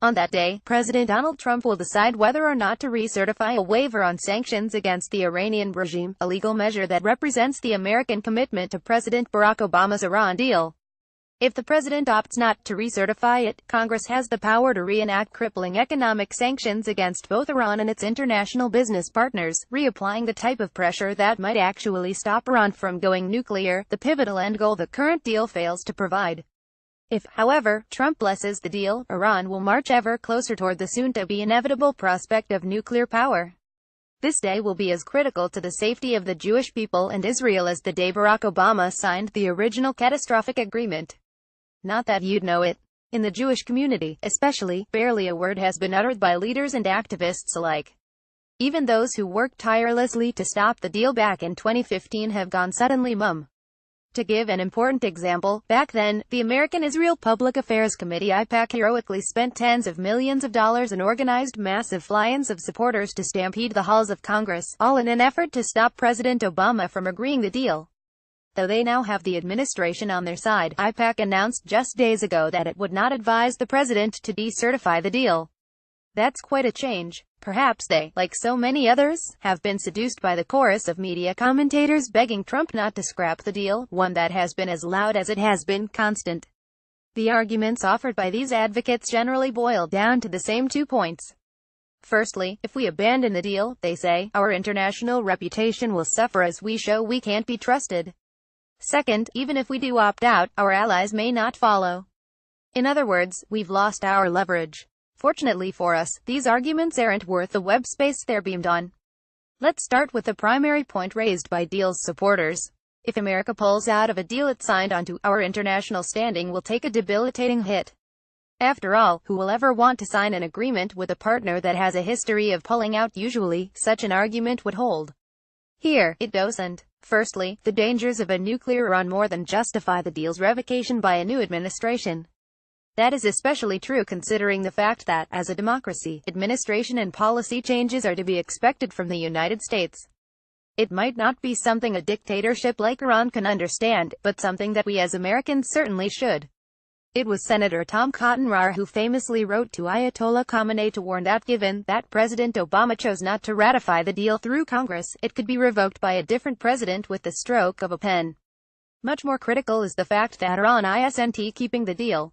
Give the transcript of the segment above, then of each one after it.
On that day, President Donald Trump will decide whether or not to recertify a waiver on sanctions against the Iranian regime, a legal measure that represents the American commitment to President Barack Obama's Iran deal. If the president opts not to recertify it, Congress has the power to reenact crippling economic sanctions against both Iran and its international business partners, reapplying the type of pressure that might actually stop Iran from going nuclear, the pivotal end goal the current deal fails to provide. If, however, Trump blesses the deal, Iran will march ever closer toward the soon-to-be inevitable prospect of nuclear power. This day will be as critical to the safety of the Jewish people and Israel as the day Barack Obama signed the original catastrophic agreement. Not that you'd know it. In the Jewish community, especially, barely a word has been uttered by leaders and activists alike. Even those who worked tirelessly to stop the deal back in 2015 have gone suddenly mum. To give an important example, back then, the American Israel Public Affairs Committee (IPAC) heroically spent tens of millions of dollars and organized massive fly-ins of supporters to stampede the halls of Congress, all in an effort to stop President Obama from agreeing the deal. Though they now have the administration on their side, IPAC announced just days ago that it would not advise the president to decertify the deal. That's quite a change. Perhaps they, like so many others, have been seduced by the chorus of media commentators begging Trump not to scrap the deal, one that has been as loud as it has been constant. The arguments offered by these advocates generally boil down to the same 2 points. Firstly, if we abandon the deal, they say, our international reputation will suffer as we show we can't be trusted. Second, even if we do opt out, our allies may not follow. In other words, we've lost our leverage. Fortunately for us, these arguments aren't worth the web space they're beamed on. Let's start with the primary point raised by deal's supporters. If America pulls out of a deal it signed onto, our international standing will take a debilitating hit. After all, who will ever want to sign an agreement with a partner that has a history of pulling out? Usually, such an argument would hold. Here, it doesn't. Firstly, the dangers of a nuclear Iran more than justify the deal's revocation by a new administration. That is especially true considering the fact that, as a democracy, administration and policy changes are to be expected from the United States. It might not be something a dictatorship like Iran can understand, but something that we as Americans certainly should. It was Senator Tom Cotton who famously wrote to Ayatollah Khamenei to warn that given that President Obama chose not to ratify the deal through Congress, it could be revoked by a different president with the stroke of a pen. Much more critical is the fact that Iran isn't keeping the deal.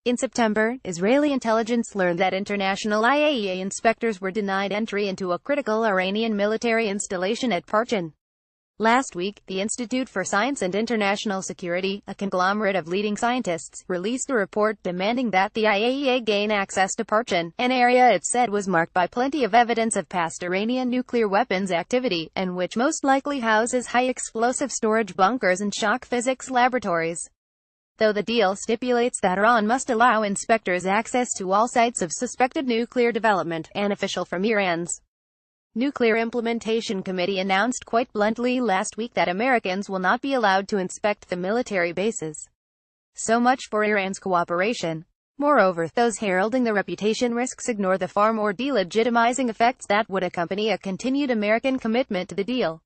In September, Israeli intelligence learned that international IAEA inspectors were denied entry into a critical Iranian military installation at Parchin. Last week, the Institute for Science and International Security, a conglomerate of leading scientists, released a report demanding that the IAEA gain access to Parchin, an area it said was marked by plenty of evidence of past Iranian nuclear weapons activity, and which most likely houses high-explosive storage bunkers and shock physics laboratories. Though the deal stipulates that Iran must allow inspectors access to all sites of suspected nuclear development, an official from Iran's Nuclear Implementation Committee announced quite bluntly last week that Americans will not be allowed to inspect the military bases. So much for Iran's cooperation. Moreover, those heralding the reputation risks ignore the far more delegitimizing effects that would accompany a continued American commitment to the deal.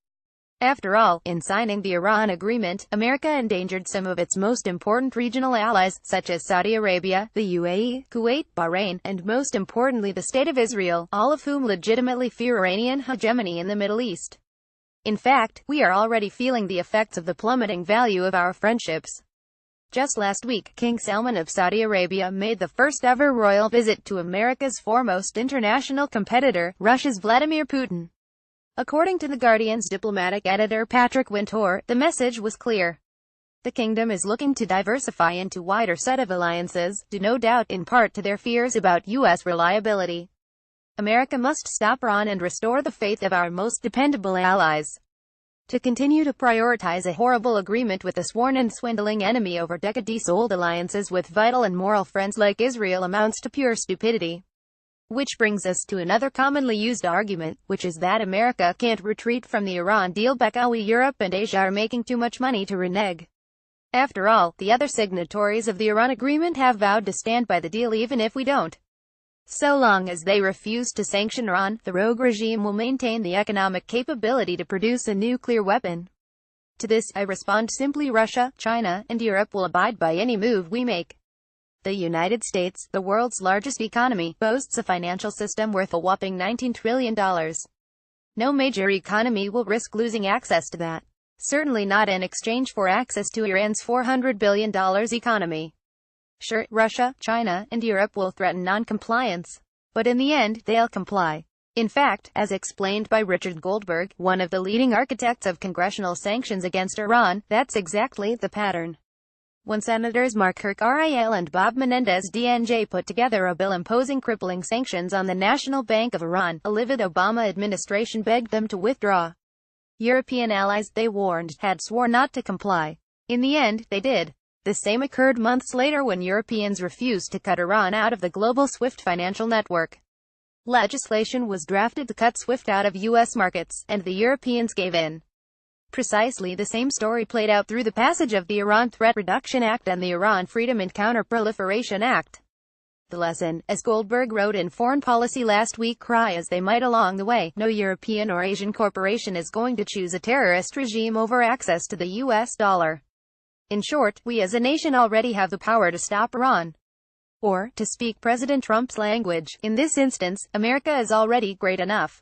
After all, in signing the Iran agreement, America endangered some of its most important regional allies, such as Saudi Arabia, the UAE, Kuwait, Bahrain, and most importantly the State of Israel, all of whom legitimately fear Iranian hegemony in the Middle East. In fact, we are already feeling the effects of the plummeting value of our friendships. Just last week, King Salman of Saudi Arabia made the first-ever royal visit to America's foremost international competitor, Russia's Vladimir Putin. According to The Guardian's diplomatic editor Patrick Wintour, the message was clear. The kingdom is looking to diversify into a wider set of alliances, due no doubt in part to their fears about U.S. reliability. America must stop Iran and restore the faith of our most dependable allies. To continue to prioritize a horrible agreement with a sworn and swindling enemy over decades-old alliances with vital and moral friends like Israel amounts to pure stupidity. Which brings us to another commonly used argument, which is that America can't retreat from the Iran deal because Europe and Asia are making too much money to renege. After all, the other signatories of the Iran agreement have vowed to stand by the deal even if we don't. So long as they refuse to sanction Iran, the rogue regime will maintain the economic capability to produce a nuclear weapon. To this, I respond simply: Russia, China, and Europe will abide by any move we make. The United States, the world's largest economy, boasts a financial system worth a whopping $19 trillion. No major economy will risk losing access to that. Certainly not in exchange for access to Iran's $400 billion economy. Sure, Russia, China, and Europe will threaten non-compliance. But in the end, they'll comply. In fact, as explained by Richard Goldberg, one of the leading architects of congressional sanctions against Iran, that's exactly the pattern. When Senators Mark Kirk-Ril and Bob Menendez DNJ put together a bill imposing crippling sanctions on the National Bank of Iran, a livid Obama administration begged them to withdraw. European allies, they warned, had sworn not to comply. In the end, they did. The same occurred months later when Europeans refused to cut Iran out of the global SWIFT financial network. Legislation was drafted to cut SWIFT out of U.S. markets, and the Europeans gave in. Precisely the same story played out through the passage of the Iran Threat Reduction Act and the Iran Freedom and Counter-Proliferation Act. The lesson, as Goldberg wrote in Foreign Policy last week, cry as they might along the way, no European or Asian corporation is going to choose a terrorist regime over access to the U.S. dollar. In short, we as a nation already have the power to stop Iran. Or, to speak President Trump's language, in this instance, America is already great enough.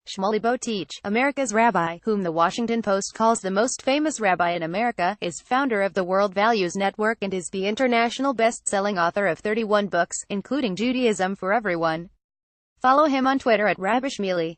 Shmuley, America's Rabbi, whom the Washington Post calls the most famous rabbi in America, is founder of the World Values Network and is the international best-selling author of 31 books, including Judaism for Everyone. Follow him on Twitter at Rabbi shmuley.